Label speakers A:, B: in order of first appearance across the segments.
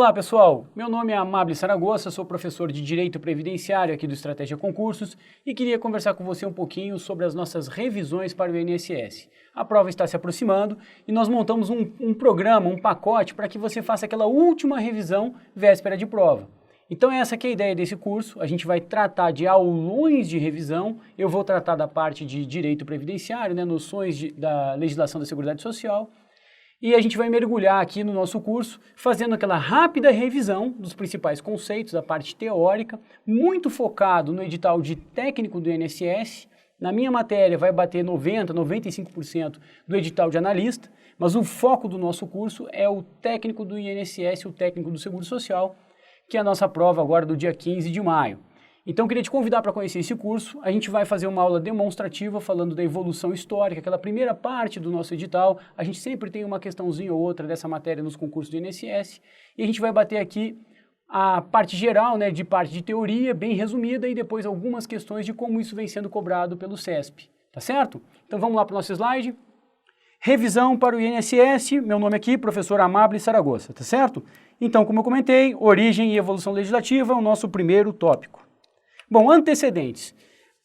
A: Olá pessoal, meu nome é Amable Saragossa, sou professor de Direito Previdenciário aqui do Estratégia Concursos e queria conversar com você um pouquinho sobre as nossas revisões para o INSS. A prova está se aproximando e nós montamos um programa, um pacote para que você faça aquela última revisão véspera de prova. Então essa aqui é a ideia desse curso, a gente vai tratar de aulões de revisão, eu vou tratar da parte de Direito Previdenciário, noções da legislação da Seguridade Social. E a gente vai mergulhar aqui no nosso curso, fazendo aquela rápida revisão dos principais conceitos, da parte teórica, muito focado no edital de técnico do INSS. Na minha matéria vai bater 90%, 95% do edital de analista, mas o foco do nosso curso é o técnico do INSS, o técnico do Seguro Social, que é a nossa prova agora do dia 15 de maio. Então, eu queria te convidar para conhecer esse curso. A gente vai fazer uma aula demonstrativa falando da evolução histórica, aquela primeira parte do nosso edital. A gente sempre tem uma questãozinha ou outra dessa matéria nos concursos do INSS. E a gente vai bater aqui a parte geral, de parte de teoria, bem resumida, e depois algumas questões de como isso vem sendo cobrado pelo CESP. Tá certo? Então, vamos lá para o nosso slide. Revisão para o INSS. Meu nome aqui, professor Amable Saragossa, tá certo? Então, como eu comentei, origem e evolução legislativa é o nosso primeiro tópico. Bom, antecedentes.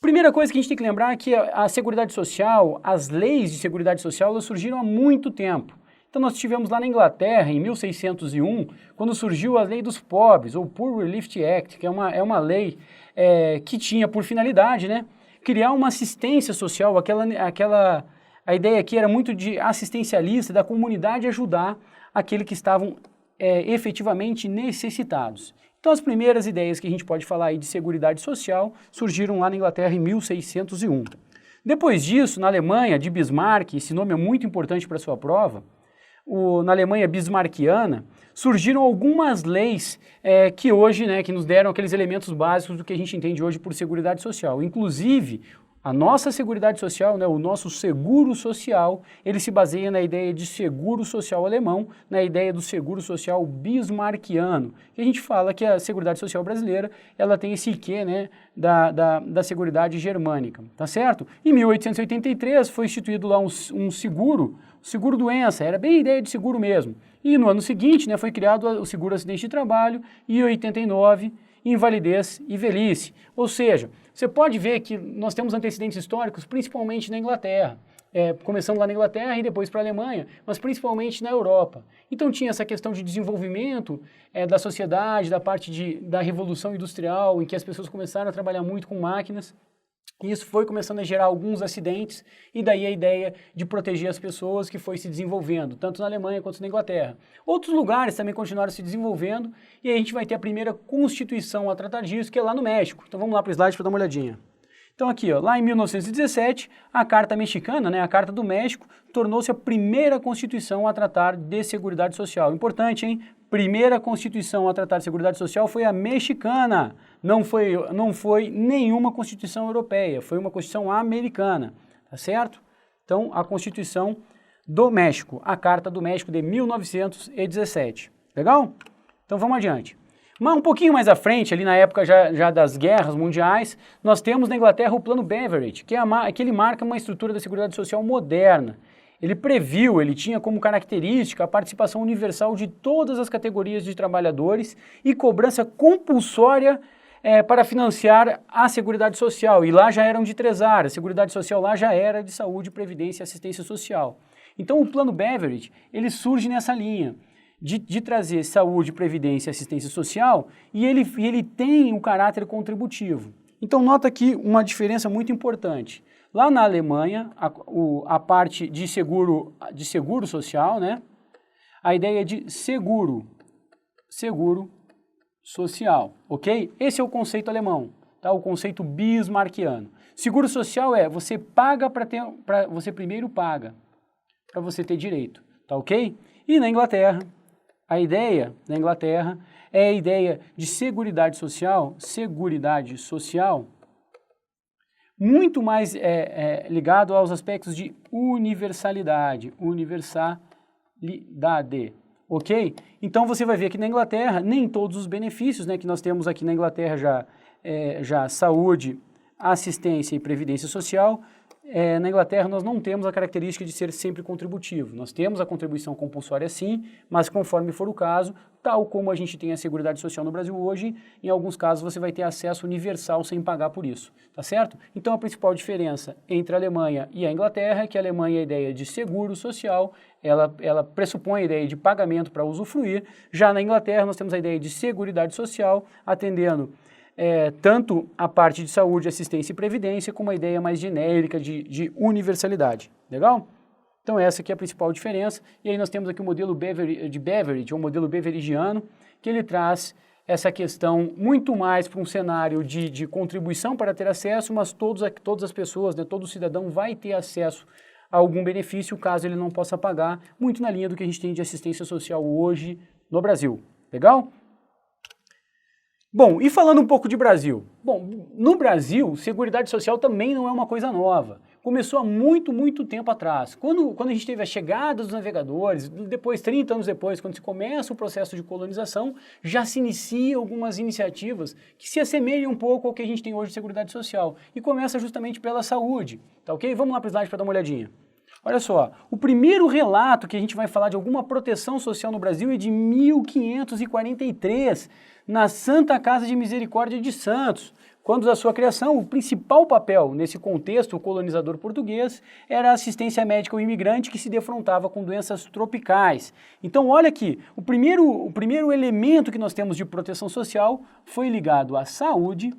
A: Primeira coisa que a gente tem que lembrar é que a Seguridade Social, as leis de Seguridade Social, elas surgiram há muito tempo. Então nós tivemos lá na Inglaterra, em 1601, quando surgiu a Lei dos Pobres, ou Poor Relief Act, que é uma lei que tinha por finalidade, criar uma assistência social, a ideia aqui era muito de assistencialista, da comunidade ajudar aqueles que estavam efetivamente necessitados. Então, as primeiras ideias que a gente pode falar aí de Seguridade Social surgiram lá na Inglaterra em 1601. Depois disso, na Alemanha, de Bismarck, esse nome é muito importante para a sua prova, na Alemanha bismarckiana, surgiram algumas leis que hoje, que nos deram aqueles elementos básicos do que a gente entende hoje por Seguridade Social. Inclusive, a nossa Seguridade Social, o nosso seguro social, ele se baseia na ideia de seguro social alemão, na ideia do seguro social bismarckiano. E a gente fala que a Seguridade Social brasileira, ela tem esse quê, da Seguridade germânica, tá certo? Em 1883 foi instituído lá um seguro-doença, era bem a ideia de seguro mesmo. E no ano seguinte, foi criado o seguro acidente de trabalho, e em 89, invalidez e velhice. Ou seja, você pode ver que nós temos antecedentes históricos, principalmente na Inglaterra, começando lá na Inglaterra e depois para a Alemanha, mas principalmente na Europa. Então tinha essa questão de desenvolvimento da sociedade, da parte da Revolução Industrial, em que as pessoas começaram a trabalhar muito com máquinas, e isso foi começando a gerar alguns acidentes, e daí a ideia de proteger as pessoas que foi se desenvolvendo, tanto na Alemanha quanto na Inglaterra. Outros lugares também continuaram se desenvolvendo, e aí a gente vai ter a primeira Constituição a tratar disso, que é lá no México. Então vamos lá para o slide para dar uma olhadinha. Então aqui, lá em 1917, a Carta Mexicana, a Carta do México, tornou-se a primeira Constituição a tratar de Seguridade Social. Importante, hein? Primeira Constituição a tratar de Seguridade Social foi a mexicana. Não foi nenhuma Constituição europeia, foi uma Constituição americana, tá certo? Então, a Constituição do México, a Carta do México de 1917. Legal? Então, vamos adiante. Mas um pouquinho mais à frente, ali na época já das guerras mundiais, nós temos na Inglaterra o Plano Beveridge, que ele marca uma estrutura da Seguridade Social moderna. Ele tinha como característica a participação universal de todas as categorias de trabalhadores e cobrança compulsória para financiar a Seguridade Social. E lá já eram de três áreas, a Seguridade Social lá já era de saúde, previdência e assistência social. Então o Plano Beveridge, ele surge nessa linha de trazer saúde, previdência e assistência social, e ele tem um caráter contributivo. Então nota aqui uma diferença muito importante. Lá na Alemanha, a parte de seguro social, a ideia de seguro social, ok? Esse é o conceito alemão, tá? O conceito bismarckiano. Seguro social você paga você primeiro paga para você ter direito, tá ok? E na Inglaterra, a ideia da Inglaterra é a ideia de seguridade social, muito mais ligado aos aspectos de universalidade, ok? Então você vai ver que na Inglaterra, nem todos os benefícios que nós temos aqui na Inglaterra já saúde, assistência e previdência social, na Inglaterra nós não temos a característica de ser sempre contributivo. Nós temos a contribuição compulsória sim, mas conforme for o caso, tal como a gente tem a Seguridade Social no Brasil hoje, em alguns casos você vai ter acesso universal sem pagar por isso, tá certo? Então a principal diferença entre a Alemanha e a Inglaterra é que a Alemanha a ideia de seguro social, ela pressupõe a ideia de pagamento para usufruir, já na Inglaterra nós temos a ideia de Seguridade Social, atendendo tanto a parte de saúde, assistência e previdência, como a ideia mais genérica de universalidade. Legal? Então essa aqui é a principal diferença. E aí nós temos aqui o modelo de Beveridge, ou modelo beverigiano, que ele traz essa questão muito mais para um cenário de contribuição para ter acesso, mas todas as pessoas, né, todo cidadão vai ter acesso a algum benefício, caso ele não possa pagar, muito na linha do que a gente tem de assistência social hoje no Brasil. Legal? Bom, e falando um pouco de Brasil. Bom, no Brasil, Seguridade Social também não é uma coisa nova. Começou há muito tempo atrás. Quando a gente teve a chegada dos navegadores, depois, 30 anos depois, quando se começa o processo de colonização, já se inicia algumas iniciativas que se assemelham um pouco ao que a gente tem hoje de Seguridade Social. E começa justamente pela saúde, tá ok? Vamos lá para o slide para dar uma olhadinha. Olha só, o primeiro relato que a gente vai falar de alguma proteção social no Brasil é de 1543, na Santa Casa de Misericórdia de Santos, quando da sua criação o principal papel nesse contexto colonizador português era a assistência médica ao imigrante que se defrontava com doenças tropicais. Então olha aqui, o primeiro elemento que nós temos de proteção social foi ligado à saúde,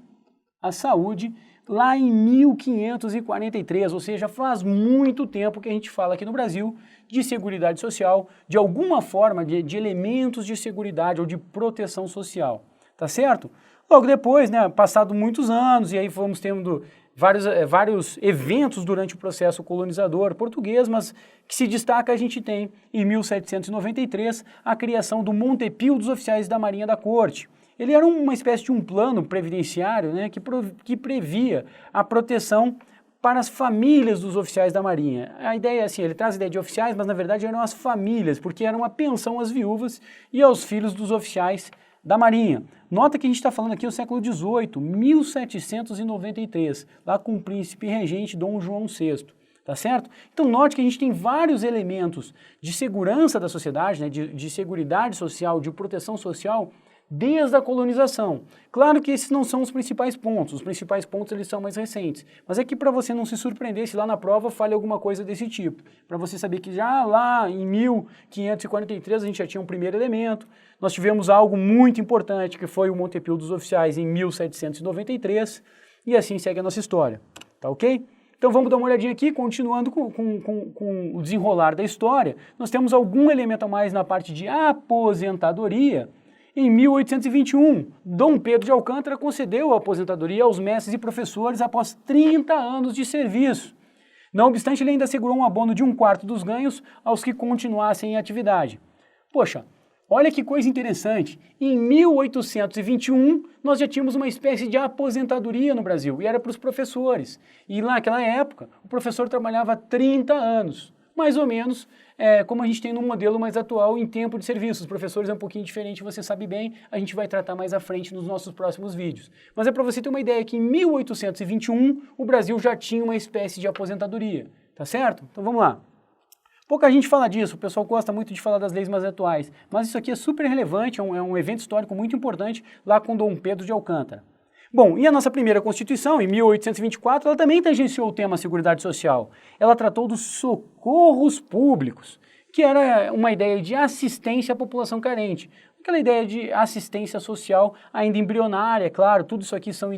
A: lá em 1543, ou seja, faz muito tempo que a gente fala aqui no Brasil de Seguridade Social, de alguma forma de elementos de seguridade ou de proteção social, tá certo? Logo depois, né, passado muitos anos, e aí fomos tendo vários eventos durante o processo colonizador português, mas que se destaca a gente tem, em 1793, a criação do Montepio dos Oficiais da Marinha da Corte. Ele era uma espécie de um plano previdenciário, né, que previa a proteção para as famílias dos oficiais da Marinha. A ideia é assim, ele traz a ideia de oficiais, mas na verdade eram as famílias, porque era uma pensão às viúvas e aos filhos dos oficiais da Marinha. Nota que a gente está falando aqui do século XVIII, 1793, lá com o príncipe regente Dom João VI. Tá certo? Então note que a gente tem vários elementos de segurança da sociedade, né, de seguridade social, de proteção social, desde a colonização. Claro que esses não são os principais pontos eles são mais recentes, mas é que para você não se surpreender se lá na prova fale alguma coisa desse tipo, para você saber que já lá em 1543 a gente já tinha um primeiro elemento, nós tivemos algo muito importante que foi o Montepio dos Oficiais em 1793 e assim segue a nossa história, tá ok? Então vamos dar uma olhadinha aqui, continuando com o desenrolar da história, nós temos algum elemento a mais na parte de aposentadoria. Em 1821, Dom Pedro de Alcântara concedeu a aposentadoria aos mestres e professores após 30 anos de serviço. Não obstante, ele ainda assegurou um abono de 1/4 dos ganhos aos que continuassem em atividade. Poxa, olha que coisa interessante, em 1821 nós já tínhamos uma espécie de aposentadoria no Brasil, e era para os professores. E naquela época, o professor trabalhava 30 anos. Mais ou menos como a gente tem no modelo mais atual em tempo de serviço. Os professores é um pouquinho diferente, você sabe bem, a gente vai tratar mais à frente nos nossos próximos vídeos. Mas é para você ter uma ideia que em 1821 o Brasil já tinha uma espécie de aposentadoria, tá certo? Então vamos lá. Pouca gente fala disso, o pessoal gosta muito de falar das leis mais atuais, mas isso aqui é super relevante, é um evento histórico muito importante lá com Dom Pedro de Alcântara. Bom, e a nossa primeira Constituição, em 1824, ela também tangenciou o tema Seguridade Social. Ela tratou dos socorros públicos, que era uma ideia de assistência à população carente. Aquela ideia de assistência social ainda embrionária, é claro, tudo isso aqui são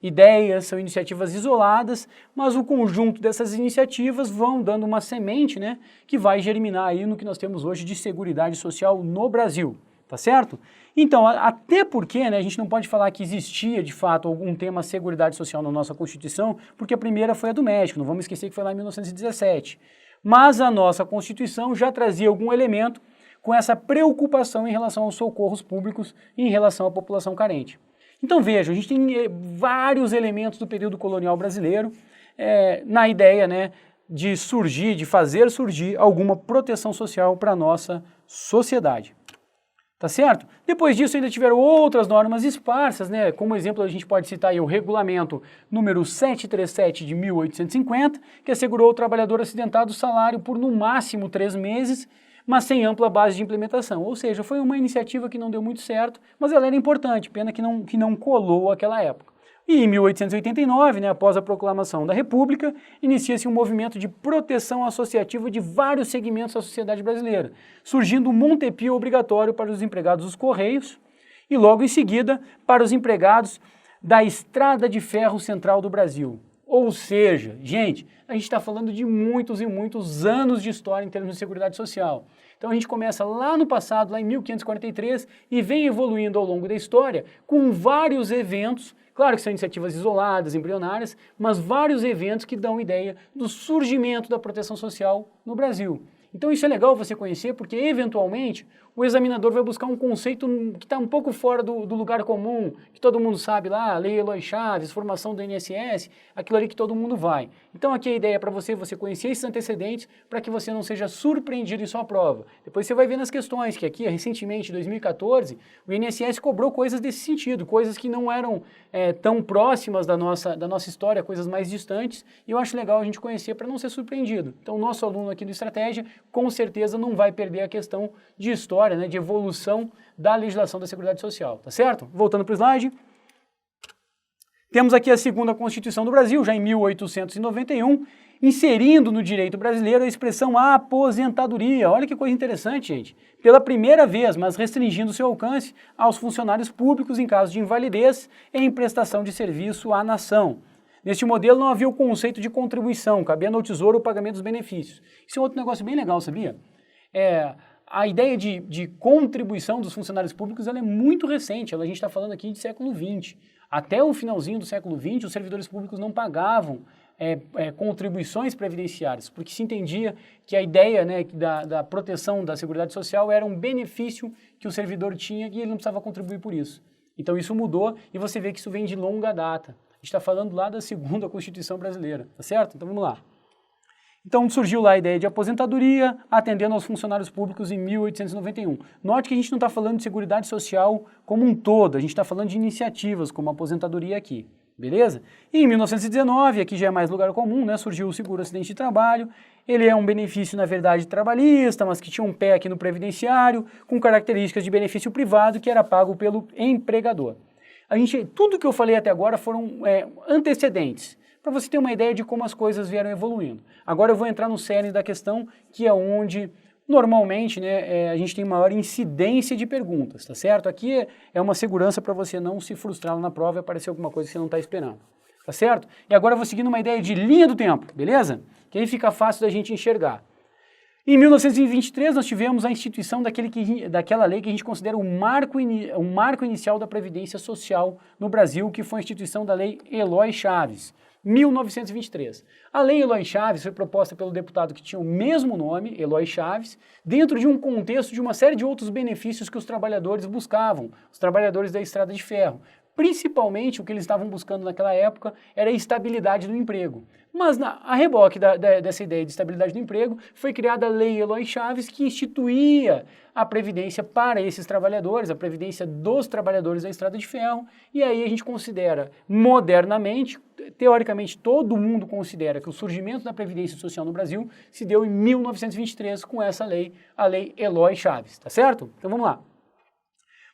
A: ideias, são iniciativas isoladas, mas o conjunto dessas iniciativas vão dando uma semente, né, que vai germinar aí no que nós temos hoje de Seguridade Social no Brasil. Tá certo? Então, até porque, né, a gente não pode falar que existia, de fato, algum tema Seguridade Social na nossa Constituição, porque a primeira foi a do México, não vamos esquecer que foi lá em 1917. Mas a nossa Constituição já trazia algum elemento com essa preocupação em relação aos socorros públicos e em relação à população carente. Então veja, a gente tem vários elementos do período colonial brasileiro na ideia, né, de fazer surgir alguma proteção social para a nossa sociedade. Tá certo? Depois disso ainda tiveram outras normas esparsas, né? Como exemplo a gente pode citar aí o regulamento número 737 de 1850, que assegurou ao trabalhador acidentado salário por no máximo 3 meses, mas sem ampla base de implementação. Ou seja, foi uma iniciativa que não deu muito certo, mas ela era importante, pena que não colou aquela época. E em 1889, né, após a proclamação da República, inicia-se um movimento de proteção associativa de vários segmentos da sociedade brasileira, surgindo o Montepio obrigatório para os empregados dos Correios e logo em seguida para os empregados da Estrada de Ferro Central do Brasil. Ou seja, gente, a gente está falando de muitos e muitos anos de história em termos de seguridade social. Então a gente começa lá no passado, lá em 1543, e vem evoluindo ao longo da história com vários eventos. Claro que são iniciativas isoladas, embrionárias, mas vários eventos que dão ideia do surgimento da proteção social no Brasil. Então isso é legal você conhecer porque, eventualmente, o examinador vai buscar um conceito que está um pouco fora do lugar comum, que todo mundo sabe lá, Lei Eloy Chaves, formação do INSS, aquilo ali que todo mundo vai. Então aqui a ideia é para você conhecer esses antecedentes para que você não seja surpreendido em sua prova. Depois você vai ver nas questões que aqui, recentemente, em 2014, o INSS cobrou coisas desse sentido, coisas que não eram tão próximas da nossa história, coisas mais distantes, e eu acho legal a gente conhecer para não ser surpreendido. Então o nosso aluno aqui do Estratégia, com certeza não vai perder a questão de história, né, de evolução da legislação da Seguridade Social, tá certo? Voltando para o slide. Temos aqui a segunda Constituição do Brasil, já em 1891, inserindo no direito brasileiro a expressão aposentadoria. Olha que coisa interessante, gente. Pela primeira vez, mas restringindo seu alcance aos funcionários públicos em caso de invalidez em prestação de serviço à nação. Neste modelo não havia o conceito de contribuição, cabendo ao Tesouro o pagamento dos benefícios. Isso é outro negócio bem legal, sabia? A ideia de contribuição dos funcionários públicos ela é muito recente, a gente está falando aqui de século XX. Até o finalzinho do século XX, os servidores públicos não pagavam contribuições previdenciárias, porque se entendia que a ideia, né, da proteção da Seguridade Social era um benefício que o servidor tinha e ele não precisava contribuir por isso. Então isso mudou e você vê que isso vem de longa data. A gente está falando lá da segunda Constituição brasileira, tá certo? Então vamos lá. Então surgiu lá a ideia de aposentadoria, atendendo aos funcionários públicos em 1891. Note que a gente não está falando de seguridade social como um todo, a gente está falando de iniciativas como a aposentadoria aqui, beleza? E em 1919, aqui já é mais lugar comum, né, surgiu o seguro acidente de trabalho. Ele é um benefício, na verdade, trabalhista, mas que tinha um pé aqui no previdenciário, com características de benefício privado que era pago pelo empregador. Tudo que eu falei até agora foram antecedentes, para você ter uma ideia de como as coisas vieram evoluindo. Agora eu vou entrar no cerne da questão, que é onde, normalmente, né, a gente tem maior incidência de perguntas, tá certo? Aqui é uma segurança para você não se frustrar na prova e aparecer alguma coisa que você não está esperando, tá certo? E agora eu vou seguindo uma ideia de linha do tempo, beleza? Que aí fica fácil da gente enxergar. Em 1923, nós tivemos a instituição daquela lei que a gente considera o marco inicial da Previdência Social no Brasil, que foi a instituição da Lei Eloy Chaves, 1923. A Lei Eloy Chaves foi proposta pelo deputado que tinha o mesmo nome, Eloy Chaves, dentro de um contexto de uma série de outros benefícios que os trabalhadores buscavam, os trabalhadores da Estrada de Ferro. Principalmente, o que eles estavam buscando naquela época era a estabilidade do emprego. Mas, a reboque dessa ideia de estabilidade do emprego, foi criada a Lei Eloy Chaves, que instituía a previdência para esses trabalhadores, a previdência dos trabalhadores da Estrada de Ferro, e aí a gente considera, modernamente, teoricamente todo mundo considera que o surgimento da Previdência Social no Brasil se deu em 1923 com essa lei, a Lei Eloy Chaves, tá certo? Então vamos lá.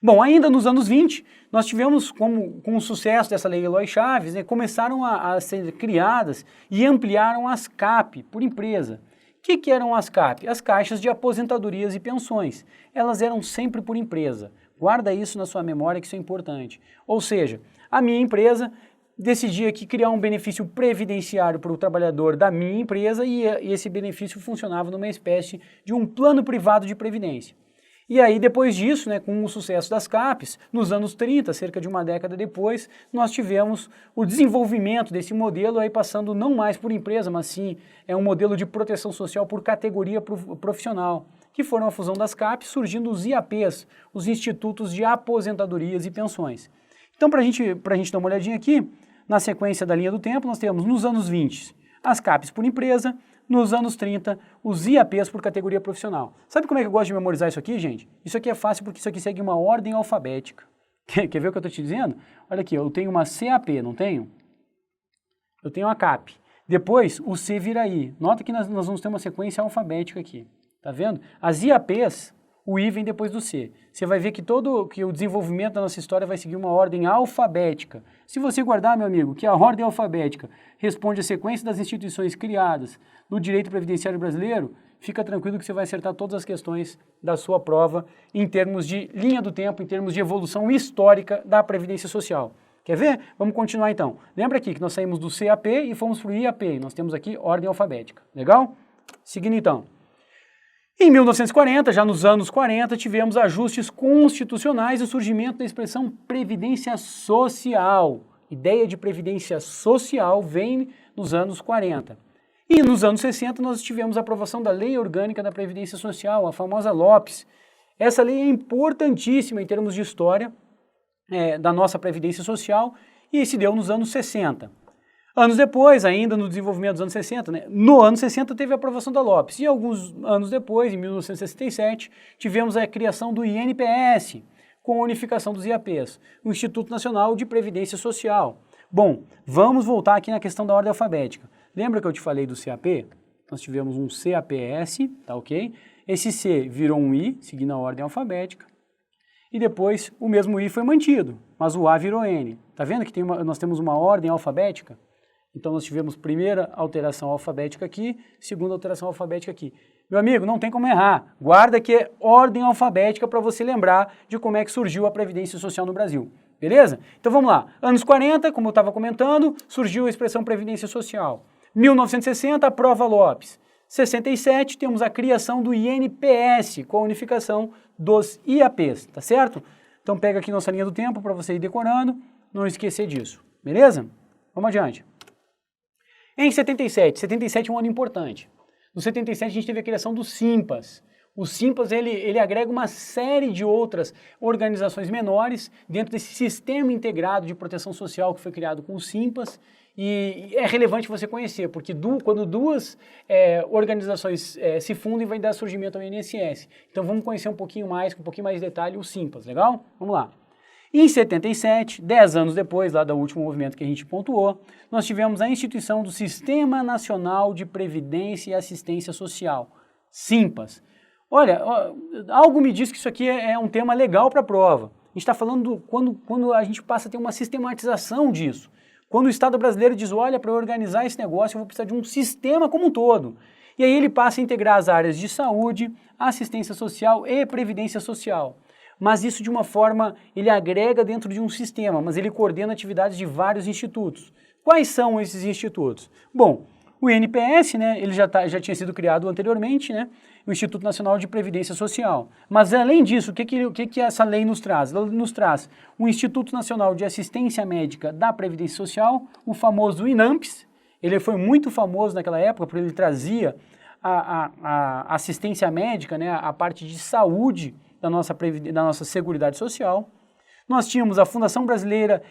A: Bom, ainda nos anos 20, nós tivemos, com o sucesso dessa Lei Eloy Chaves, né, começaram a ser criadas e ampliaram as CAP por empresa. O que eram as CAP? As caixas de aposentadorias e pensões. Elas eram sempre por empresa. Guarda isso na sua memória que isso é importante. Ou seja, a minha empresa decidia aqui criar um benefício previdenciário para o trabalhador da minha empresa e esse benefício funcionava numa espécie de um plano privado de previdência. E aí, depois disso, né, com o sucesso das CAPs, nos anos 30, cerca de uma década depois, nós tivemos o desenvolvimento desse modelo, aí passando não mais por empresa, mas sim um modelo de proteção social por categoria profissional, que foram a fusão das CAPs, surgindo os IAPs, os Institutos de Aposentadorias e Pensões. Então, para a gente dar uma olhadinha aqui, na sequência da linha do tempo, nós temos nos anos 20 as CAPs por empresa, nos anos 30, os IAPs por categoria profissional. Sabe como é que eu gosto de memorizar isso aqui, gente? Isso aqui é fácil porque isso aqui segue uma ordem alfabética. Quer ver o que eu estou te dizendo? Olha aqui, eu tenho uma CAP, não tenho? Eu tenho a CAP. Depois, o C vira I. Nota que nós vamos ter uma sequência alfabética aqui. Tá vendo? As IAPs, o I vem depois do C. Você vai ver que que o desenvolvimento da nossa história vai seguir uma ordem alfabética. Se você guardar, meu amigo, que a ordem alfabética responde à sequência das instituições criadas no direito previdenciário brasileiro, fica tranquilo que você vai acertar todas as questões da sua prova em termos de linha do tempo, em termos de evolução histórica da Previdência Social. Quer ver? Vamos continuar então. Lembra aqui que nós saímos do CAP e fomos para o IAP. Nós temos aqui ordem alfabética. Legal? Seguindo então. Em 1940, já nos anos 40, tivemos ajustes constitucionais e o surgimento da expressão Previdência Social. Ideia de Previdência Social vem nos anos 40. E nos anos 60 nós tivemos a aprovação da Lei Orgânica da Previdência Social, a famosa LOPS. Essa lei é importantíssima em termos de história da nossa Previdência Social e se deu nos anos 60. Anos depois, ainda no desenvolvimento dos anos 60, né? No ano 60 teve a aprovação da LOPS e alguns anos depois, em 1967, tivemos a criação do INPS, com a unificação dos IAPs, o Instituto Nacional de Previdência Social. Bom, vamos voltar aqui na questão da ordem alfabética. Lembra que eu te falei do CAP? Nós tivemos um CAPS, tá ok? Esse C virou um I, seguindo a ordem alfabética, e depois o mesmo I foi mantido, mas o A virou N. Tá vendo que nós temos uma ordem alfabética? Então nós tivemos primeira alteração alfabética aqui, segunda alteração alfabética aqui. Meu amigo, não tem como errar. Guarda que é ordem alfabética para você lembrar de como é que surgiu a Previdência Social no Brasil. Beleza? Então vamos lá. Anos 40, como eu estava comentando, surgiu a expressão Previdência Social. 1960, aprova a LOPS. 67, temos a criação do INPS, com a unificação dos IAPs, tá certo? Então pega aqui nossa linha do tempo para você ir decorando, não esquecer disso. Beleza? Vamos adiante. Em 77 é um ano importante. No 77 a gente teve a criação do SIMPAS. O SIMPAS ele agrega uma série de outras organizações menores dentro desse sistema integrado de proteção social que foi criado com o SIMPAS e é relevante você conhecer, porque quando duas organizações se fundem vai dar surgimento ao INSS. Então vamos conhecer um pouquinho mais, com um pouquinho mais de detalhe, o SIMPAS, legal? Vamos lá. Em 77, 10 anos depois, lá do último movimento que a gente pontuou, nós tivemos a instituição do Sistema Nacional de Previdência e Assistência Social, SIMPAS. Olha, algo me diz que isso aqui é um tema legal para a prova. A gente está falando quando a gente passa a ter uma sistematização disso. Quando o Estado brasileiro diz, olha, para eu organizar esse negócio eu vou precisar de um sistema como um todo. E aí ele passa a integrar as áreas de saúde, assistência social e previdência social. Mas isso de uma forma, ele agrega dentro de um sistema, mas ele coordena atividades de vários institutos. Quais são esses institutos? Bom, o INPS, né, ele já tinha sido criado anteriormente, né, o Instituto Nacional de Previdência Social. Mas além disso, o que essa lei nos traz? Ela nos traz o Instituto Nacional de Assistência Médica da Previdência Social, o famoso INAMPS. Ele foi muito famoso naquela época porque ele trazia a assistência médica, né, a parte de saúde da nossa Seguridade Social. Nós tínhamos a Fundação Brasileira,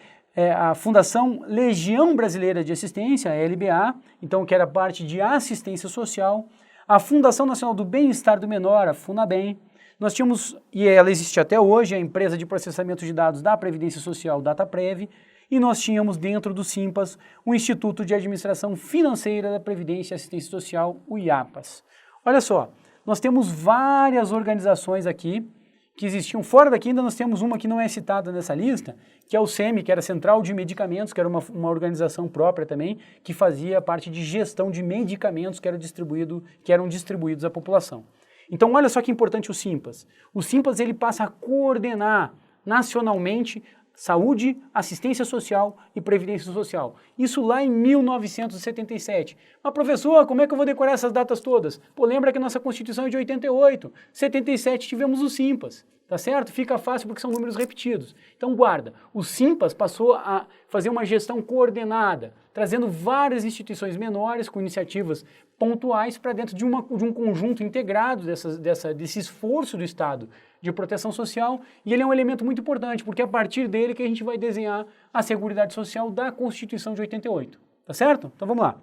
A: a Fundação Legião Brasileira de Assistência, a LBA, então que era parte de assistência social, a Fundação Nacional do Bem-Estar do Menor, a FUNABEM. Nós tínhamos, e ela existe até hoje, a empresa de processamento de dados da Previdência Social, DataPrev, e nós tínhamos dentro do SIMPAS o Instituto de Administração Financeira da Previdência e Assistência Social, o IAPAS. Olha só, nós temos várias organizações aqui que existiam. Fora daqui ainda nós temos uma que não é citada nessa lista, que é o SEMI, que era Central de Medicamentos, que era uma organização própria também, que fazia parte de gestão de medicamentos que eram distribuídos à população. Então olha só que importante o SIMPAS. O SIMPAS ele passa a coordenar nacionalmente saúde, assistência social e previdência social. Isso lá em 1977. Mas professor, como é que eu vou decorar essas datas todas? Pô, lembra que a nossa Constituição é de 88. 77 tivemos o SIMPAS, tá certo? Fica fácil porque são números repetidos. Então guarda, o SIMPAS passou a fazer uma gestão coordenada, trazendo várias instituições menores com iniciativas pontuais para dentro de um conjunto integrado desse esforço do Estado de proteção social, e ele é um elemento muito importante, porque é a partir dele que a gente vai desenhar a Seguridade Social da Constituição de 88, tá certo? Então vamos lá.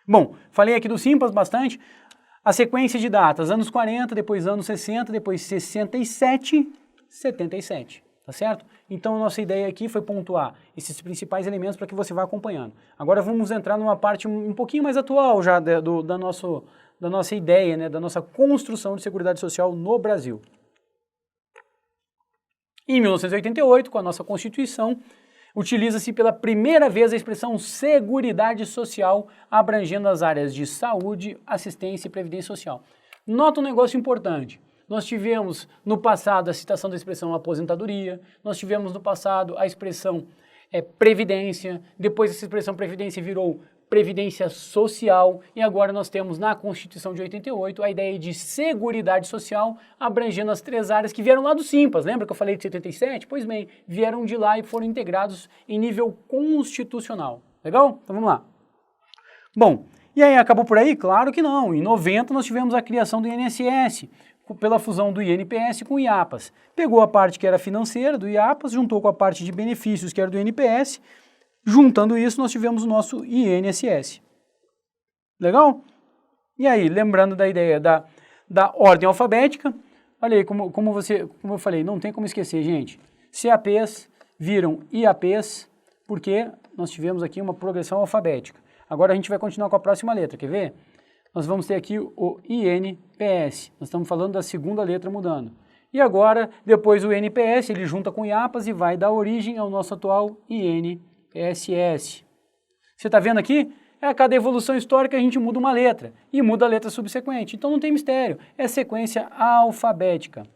A: Bom, falei aqui do Simples bastante, a sequência de datas, anos 40, depois anos 60, depois 67, 77, tá certo? Então a nossa ideia aqui foi pontuar esses principais elementos para que você vá acompanhando. Agora vamos entrar numa parte um pouquinho mais atual já da nossa ideia, né, da nossa construção de Seguridade Social no Brasil. Em 1988, com a nossa Constituição, utiliza-se pela primeira vez a expressão Seguridade Social, abrangendo as áreas de saúde, assistência e previdência social. Nota um negócio importante. Nós tivemos no passado a citação da expressão aposentadoria, nós tivemos no passado a expressão previdência, depois essa expressão previdência virou previdência social e agora nós temos na Constituição de 88 a ideia de seguridade social abrangendo as três áreas que vieram lá do Simples. Lembra que eu falei de 77? Pois bem, vieram de lá e foram integrados em nível constitucional. Legal? Então vamos lá. Bom, e aí acabou por aí? Claro que não. Em 90 nós tivemos a criação do INSS, pela fusão do INPS com o IAPAS. Pegou a parte que era financeira do IAPAS, juntou com a parte de benefícios que era do INPS. Juntando isso, nós tivemos o nosso INSS. Legal? E aí, lembrando da ideia da ordem alfabética, olha aí, como eu falei, não tem como esquecer, gente. CAPs viram IAPs, porque nós tivemos aqui uma progressão alfabética. Agora a gente vai continuar com a próxima letra, quer ver? Nós vamos ter aqui o INPS, nós estamos falando da segunda letra mudando. E agora, depois o INPS, ele junta com o IAPAS e vai dar origem ao nosso atual INSS. Você está vendo aqui? A cada evolução histórica a gente muda uma letra e muda a letra subsequente. Então não tem mistério, é sequência alfabética.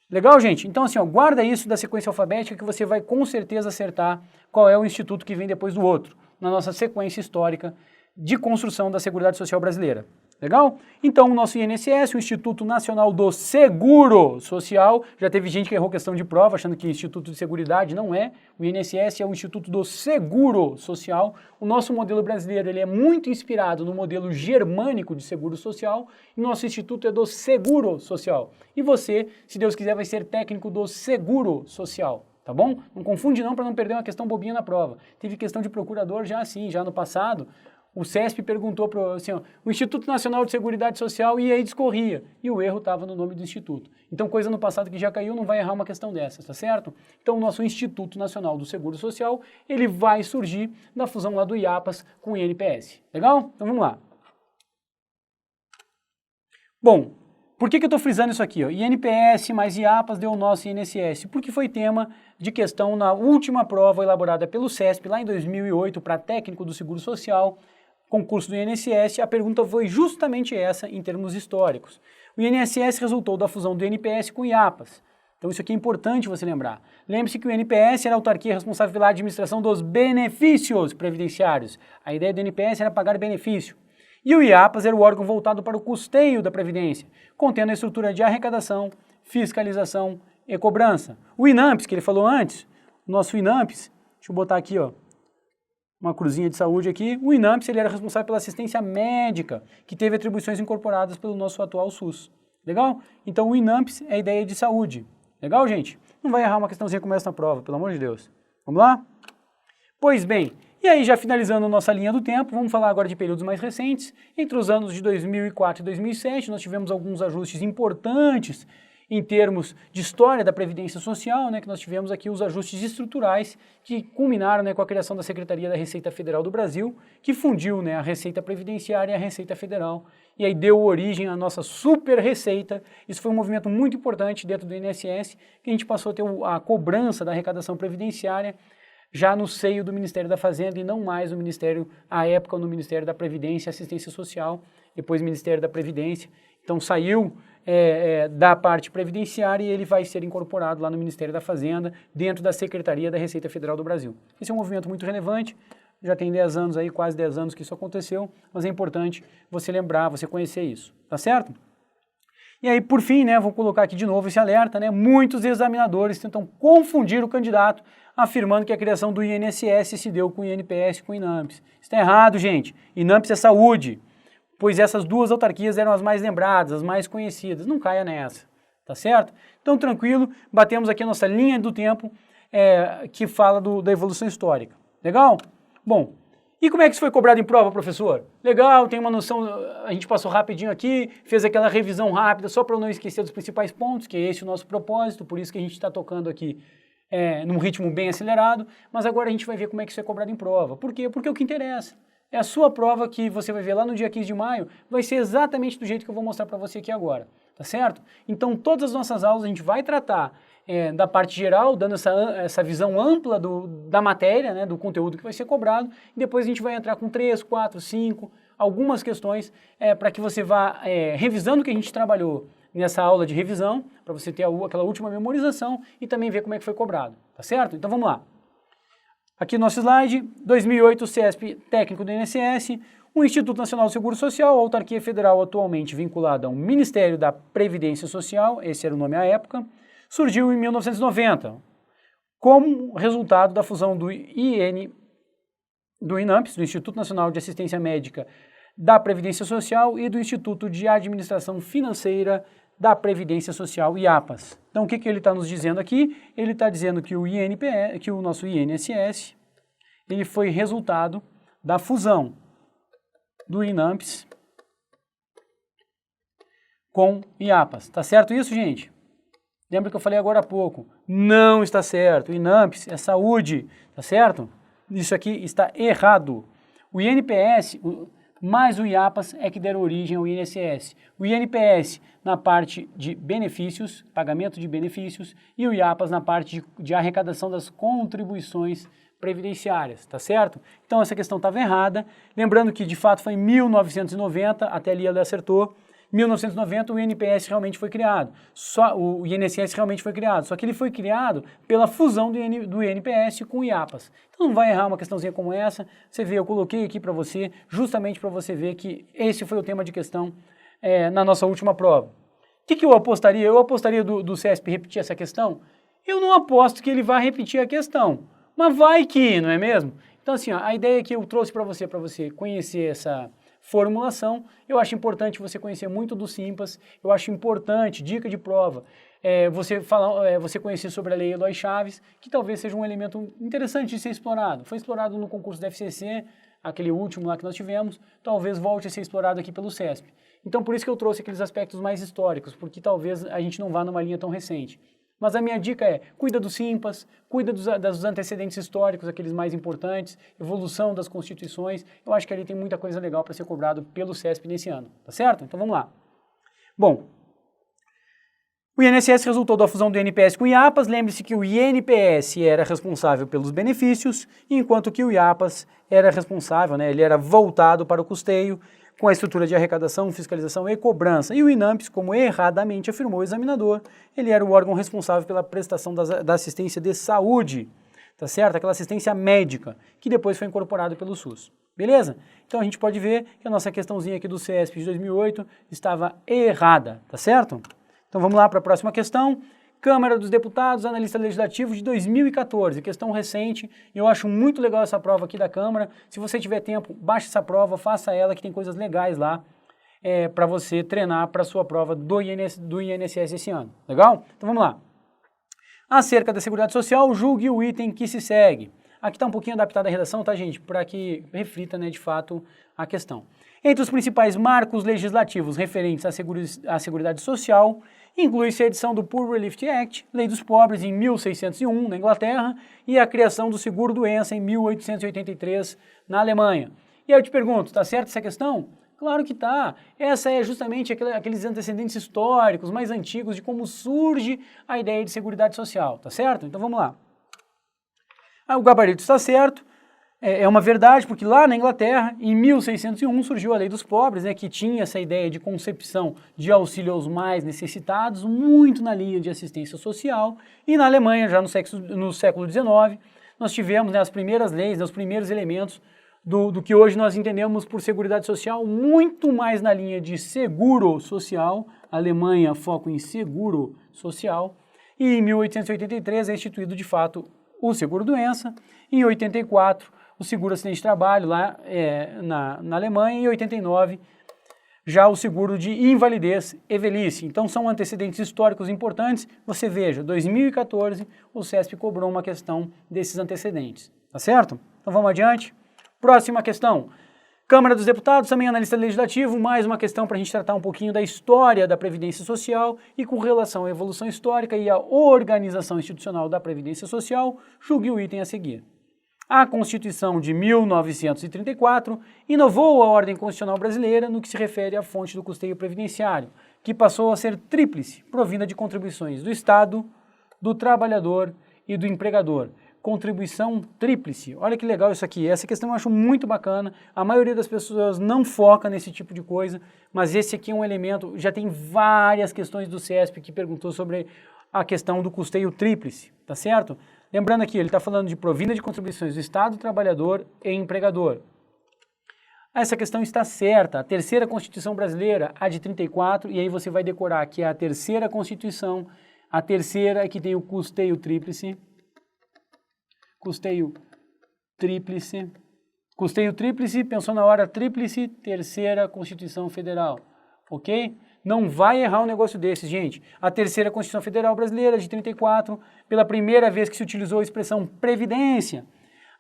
A: Legal, gente? Então assim, ó, guarda isso da sequência alfabética que você vai com certeza acertar qual é o instituto que vem depois do outro, na nossa sequência histórica de construção da Seguridade Social brasileira. Legal? Então, o nosso INSS, o Instituto Nacional do Seguro Social, já teve gente que errou questão de prova, achando que Instituto de Seguridade não é. O INSS é o Instituto do Seguro Social. O nosso modelo brasileiro ele é muito inspirado no modelo germânico de seguro social, e nosso instituto é do Seguro Social. E você, se Deus quiser, vai ser técnico do Seguro Social. Tá bom? Não confunde não para não perder uma questão bobinha na prova. Teve questão de procurador já assim, já no passado. O CESP perguntou para assim, o Instituto Nacional de Seguridade Social e aí discorria. E o erro estava no nome do instituto. Então, coisa no passado que já caiu, não vai errar uma questão dessas, tá certo? Então, o nosso Instituto Nacional do Seguro Social, ele vai surgir da fusão lá do IAPAS com o INPS. Legal? Então, vamos lá. Bom, por que eu estou frisando isso aqui? Ó? INPS mais IAPAS deu o nosso INSS, porque foi tema de questão na última prova elaborada pelo CESP, lá em 2008, para técnico do Seguro Social, concurso do INSS, a pergunta foi justamente essa em termos históricos. O INSS resultou da fusão do INPS com o IAPAS. Então isso aqui é importante você lembrar. Lembre-se que o INPS era a autarquia responsável pela administração dos benefícios previdenciários. A ideia do INPS era pagar benefício. E o IAPAS era o órgão voltado para o custeio da Previdência, contendo a estrutura de arrecadação, fiscalização e cobrança. O INAMPS, que ele falou antes, o nosso INAMPS, deixa eu botar aqui, ó, uma cruzinha de saúde aqui, o INAMPS ele era responsável pela assistência médica, que teve atribuições incorporadas pelo nosso atual SUS. Legal? Então o INAMPS é a ideia de saúde. Legal, gente? Não vai errar uma questãozinha como essa na prova, pelo amor de Deus. Vamos lá? Pois bem, e aí já finalizando nossa linha do tempo, vamos falar agora de períodos mais recentes. Entre os anos de 2004 e 2007, nós tivemos alguns ajustes importantes em termos de história da Previdência Social, né, que nós tivemos aqui os ajustes estruturais que culminaram, né, com a criação da Secretaria da Receita Federal do Brasil, que fundiu, né, a Receita Previdenciária e a Receita Federal, e aí deu origem à nossa super receita. Isso foi um movimento muito importante dentro do INSS, que a gente passou a ter a cobrança da arrecadação previdenciária já no seio do Ministério da Fazenda e não mais no Ministério, à época, no Ministério da Previdência e Assistência Social, depois Ministério da Previdência. Então saiu da parte previdenciária e ele vai ser incorporado lá no Ministério da Fazenda, dentro da Secretaria da Receita Federal do Brasil. Esse é um movimento muito relevante, já tem 10 anos aí, quase 10 anos que isso aconteceu, mas é importante você lembrar, você conhecer isso, tá certo? E aí, por fim, né, vou colocar aqui de novo esse alerta, né, muitos examinadores tentam confundir o candidato, afirmando que a criação do INSS se deu com o INPS e com o INAMPS. Isso está errado, gente. INAMPS é saúde, pois essas duas autarquias eram as mais lembradas, as mais conhecidas. Não caia nessa, tá certo? Então, tranquilo, batemos aqui a nossa linha do tempo que fala da evolução histórica. Legal? Bom, E como é que isso foi cobrado em prova, professor? Legal, tem uma noção, a gente passou rapidinho aqui, fez aquela revisão rápida, só para eu não esquecer dos principais pontos, que é esse o nosso propósito, por isso que a gente está tocando aqui num ritmo bem acelerado, mas agora a gente vai ver como é que isso é cobrado em prova. Por quê? Porque é o que interessa. É a sua prova que você vai ver lá no dia 15 de maio, vai ser exatamente do jeito que eu vou mostrar para você aqui agora, tá certo? Então todas as nossas aulas a gente vai tratar da parte geral, dando essa visão ampla da matéria, né, do conteúdo que vai ser cobrado, e depois a gente vai entrar com 3, 4, 5, algumas questões para que você vá revisando o que a gente trabalhou nessa aula de revisão, para você ter aquela última memorização e também ver como é que foi cobrado, tá certo? Então vamos lá. Aqui no nosso slide, 2008, o CESP técnico do INSS, o Instituto Nacional do Seguro Social, autarquia federal atualmente vinculada ao Ministério da Previdência Social, esse era o nome à época, surgiu em 1990, como resultado da fusão do INAMPS, do Instituto Nacional de Assistência Médica da Previdência Social, e do Instituto de Administração Financeira da Previdência Social, IAPAS. Então, o que ele está nos dizendo aqui? Ele está dizendo que o nosso INSS, ele foi resultado da fusão do INAMPS com IAPAS. Tá certo isso, gente? Lembra que eu falei agora há pouco? Não está certo. O INAMPS é saúde, tá certo? Isso aqui está errado. O INPS mais o IAPAS é que deram origem ao INSS. O INPS na parte de benefícios, pagamento de benefícios, e o IAPAS na parte de arrecadação das contribuições previdenciárias, tá certo? Então essa questão estava errada. Lembrando que de fato foi em 1990, até ali ela acertou. 1990 o INPS realmente foi criado, o INSS realmente foi criado, só que ele foi criado pela fusão do INPS com o IAPAS. Então não vai errar uma questãozinha como essa, você vê, eu coloquei aqui para você, justamente para você ver que esse foi o tema de questão na nossa última prova. O que eu apostaria? Eu apostaria do CESP repetir essa questão? Eu não aposto que ele vai repetir a questão, mas vai que, não é mesmo? Então assim, ó, a ideia que eu trouxe para você conhecer essa formulação, eu acho importante você conhecer muito do SIMPAS, eu acho importante, dica de prova, você conhecer sobre a Lei Eloy Chaves, que talvez seja um elemento interessante de ser explorado. Foi explorado no concurso da FCC, aquele último lá que nós tivemos, talvez volte a ser explorado aqui pelo CESP. Então por isso que eu trouxe aqueles aspectos mais históricos, porque talvez a gente não vá numa linha tão recente. Mas a minha dica é, cuida do SIMPAS, cuida dos antecedentes históricos, aqueles mais importantes, evolução das constituições. Eu acho que ali tem muita coisa legal para ser cobrado pelo CESP nesse ano, tá certo? Então vamos lá. Bom, o INSS resultou da fusão do INPS com o IAPAS. Lembre-se que o INPS era responsável pelos benefícios, enquanto que o IAPAS era responsável, ele era voltado para o custeio, com a estrutura de arrecadação, fiscalização e cobrança. E o INAMPS, como erradamente afirmou o examinador, ele era o órgão responsável pela prestação da assistência de saúde, tá certo? Aquela assistência médica, que depois foi incorporado pelo SUS. Beleza? Então a gente pode ver que a nossa questãozinha aqui do CESP de 2008 estava errada, tá certo? Então vamos lá para a próxima questão. Câmara dos Deputados, analista legislativo de 2014, questão recente. Eu acho muito legal essa prova aqui da Câmara. Se você tiver tempo, baixe essa prova, faça ela, que tem coisas legais lá para você treinar para a sua prova do INSS esse ano. Legal? Então vamos lá. Acerca da Seguridade Social, julgue o item que se segue. Aqui está um pouquinho adaptada a redação, tá, gente? Para que reflita, de fato, a questão. Entre os principais marcos legislativos referentes à Seguridade Social, inclui-se a edição do Poor Relief Act, Lei dos Pobres, em 1601, na Inglaterra, e a criação do seguro-doença em 1883, na Alemanha. E aí eu te pergunto, está certa essa questão? Claro que tá. Essa é justamente aqueles antecedentes históricos mais antigos de como surge a ideia de Seguridade Social, tá certo? Então vamos lá. O gabarito está certo, é uma verdade, porque lá na Inglaterra, em 1601, surgiu a Lei dos Pobres, que tinha essa ideia de concepção de auxílio aos mais necessitados, muito na linha de assistência social, e na Alemanha, já no século XIX, nós tivemos as primeiras leis, os primeiros elementos do que hoje nós entendemos por Seguridade Social, muito mais na linha de seguro social, a Alemanha foco em seguro social, e em 1883 é instituído de fato o seguro-doença, em 84 o seguro-acidente de trabalho lá na Alemanha, e em 89 já o seguro de invalidez e velhice. Então são antecedentes históricos importantes. Você veja, 2014 o CESP cobrou uma questão desses antecedentes, tá certo? Então vamos adiante. Próxima questão. Câmara dos Deputados, também analista legislativo, mais uma questão para a gente tratar um pouquinho da história da Previdência Social e com relação à evolução histórica e à organização institucional da Previdência Social, julgue o item a seguir. A Constituição de 1934 inovou a ordem constitucional brasileira no que se refere à fonte do custeio previdenciário, que passou a ser tríplice, provinda de contribuições do Estado, do trabalhador e do empregador. Contribuição tríplice. Olha que legal isso aqui. Essa questão eu acho muito bacana. A maioria das pessoas não foca nesse tipo de coisa, mas esse aqui é um elemento. Já tem várias questões do CESP que perguntou sobre a questão do custeio tríplice, tá certo? Lembrando aqui, ele está falando de provinda de contribuições do Estado, trabalhador e empregador. Essa questão está certa. A terceira Constituição brasileira, a de 34, e aí você vai decorar que é a terceira Constituição, a terceira que tem o custeio tríplice. Custeio tríplice, pensou na hora tríplice, terceira Constituição Federal, ok? Não vai errar um negócio desses, gente. A terceira Constituição Federal Brasileira, de 34, pela primeira vez que se utilizou a expressão previdência,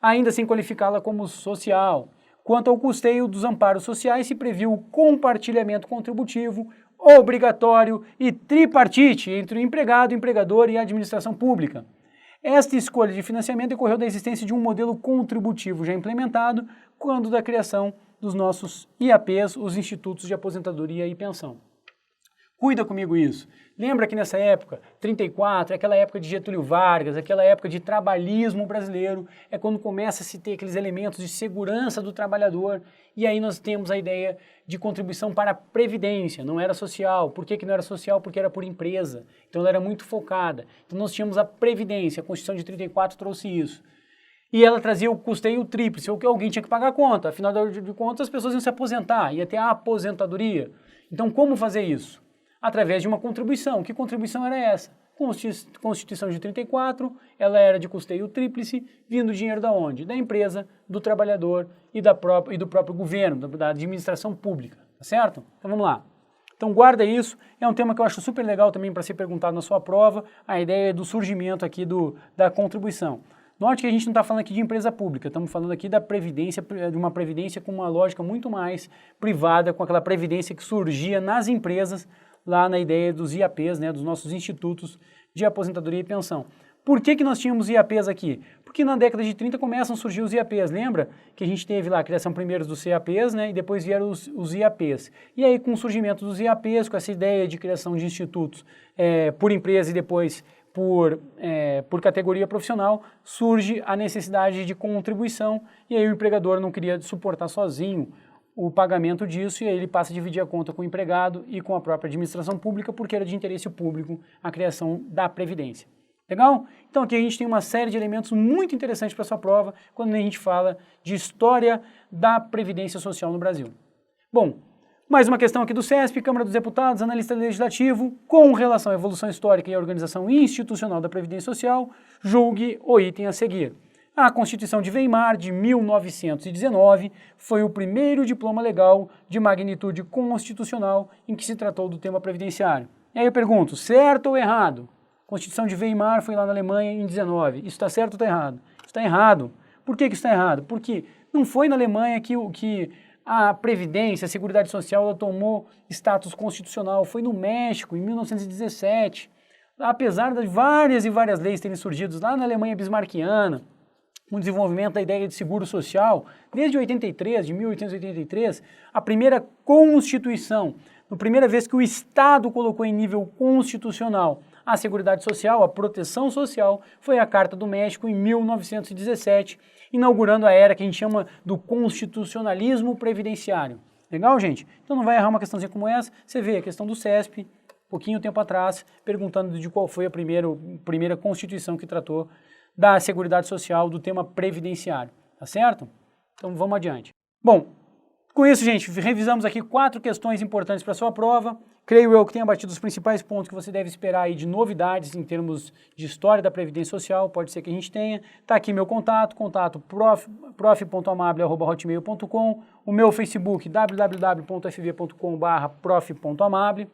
A: ainda sem qualificá-la como social. Quanto ao custeio dos amparos sociais, se previu o compartilhamento contributivo obrigatório e tripartite entre o empregado, empregador e a administração pública. Esta escolha de financiamento decorreu da existência de um modelo contributivo já implementado quando da criação dos nossos IAPs, os Institutos de Aposentadoria e Pensão. Cuida comigo isso. Lembra que nessa época, 34, é aquela época de Getúlio Vargas, aquela época de trabalhismo brasileiro, é quando começa a se ter aqueles elementos de segurança do trabalhador, e aí nós temos a ideia de contribuição para a previdência, não era social. Por que não era social? Porque era por empresa, então ela era muito focada. Então nós tínhamos a previdência, a Constituição de 34 trouxe isso. E ela trazia o custeio tríplice, ou que alguém tinha que pagar a conta, afinal de contas as pessoas iam se aposentar, ia ter a aposentadoria. Então como fazer isso? Através de uma contribuição. Que contribuição era essa? Constituição de 34, ela era de custeio tríplice, vindo dinheiro da onde? Da empresa, do trabalhador e do próprio governo, da administração pública, tá certo? Então vamos lá. Então guarda isso, é um tema que eu acho super legal também para ser perguntado na sua prova, a ideia do surgimento aqui da contribuição. Note que a gente não está falando aqui de empresa pública, estamos falando aqui da previdência, de uma previdência com uma lógica muito mais privada, com aquela previdência que surgia nas empresas, lá na ideia dos IAPs, né, dos nossos institutos de aposentadoria e pensão. Por que nós tínhamos IAPs aqui? Porque na década de 30 começam a surgir os IAPs, lembra? Que a gente teve lá a criação primeiro dos CAPs, né, e depois vieram os IAPs. E aí com o surgimento dos IAPs, com essa ideia de criação de institutos por empresa e depois por categoria profissional, surge a necessidade de contribuição, e aí o empregador não queria suportar sozinho o pagamento disso, e aí ele passa a dividir a conta com o empregado e com a própria administração pública, porque era de interesse público a criação da Previdência. Legal? Então aqui a gente tem uma série de elementos muito interessantes para a sua prova, quando a gente fala de história da Previdência Social no Brasil. Bom, mais uma questão aqui do CESP, Câmara dos Deputados, analista legislativo, com relação à evolução histórica e à organização institucional da Previdência Social, julgue o item a seguir. A Constituição de Weimar, de 1919, foi o primeiro diploma legal de magnitude constitucional em que se tratou do tema previdenciário. E aí eu pergunto, certo ou errado? Constituição de Weimar foi lá na Alemanha em 19. Isso está certo ou está errado? Está errado. Por que isso está errado? Porque não foi na Alemanha que a Previdência, a Seguridade Social, ela tomou status constitucional. Foi no México, em 1917. Apesar de várias e várias leis terem surgido lá na Alemanha bismarquiana, o desenvolvimento da ideia de seguro social, desde 1883, a primeira Constituição, a primeira vez que o Estado colocou em nível constitucional a Seguridade Social, a proteção social, foi a Carta do México em 1917, inaugurando a era que a gente chama do constitucionalismo previdenciário. Legal, gente? Então não vai errar uma questãozinha como essa, você vê a questão do CESP, pouquinho tempo atrás, perguntando de qual foi a primeira Constituição que tratou da Seguridade Social, do tema previdenciário, tá certo? Então vamos adiante. Bom, com isso, gente, revisamos aqui 4 questões importantes para a sua prova. Creio eu que tenha batido os principais pontos que você deve esperar aí de novidades em termos de história da Previdência Social, pode ser que a gente tenha. Está aqui meu contato prof.amable@hotmail.com, o meu Facebook, www.fv.com/prof.amable.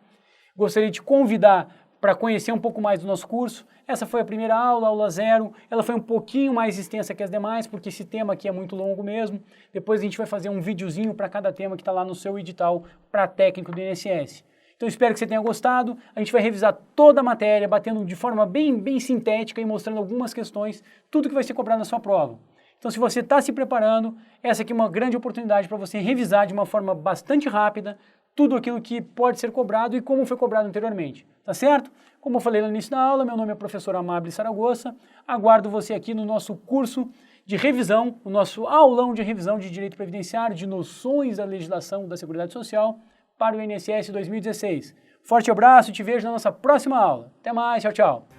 A: Gostaria de te convidar para conhecer um pouco mais do nosso curso. Essa foi a primeira aula, aula 0. Ela foi um pouquinho mais extensa que as demais, porque esse tema aqui é muito longo mesmo. Depois a gente vai fazer um videozinho para cada tema que está lá no seu edital para técnico do INSS. Então espero que você tenha gostado. A gente vai revisar toda a matéria, batendo de forma bem sintética e mostrando algumas questões, tudo que vai ser cobrado na sua prova. Então se você está se preparando, essa aqui é uma grande oportunidade para você revisar de uma forma bastante rápida tudo aquilo que pode ser cobrado e como foi cobrado anteriormente, tá certo? Como eu falei no início da aula, meu nome é professor Amábile Saragossa, aguardo você aqui no nosso curso de revisão, o nosso aulão de revisão de Direito Previdenciário, de noções da legislação da Seguridade Social para o INSS 2016. Forte abraço, te vejo na nossa próxima aula. Até mais, tchau, tchau.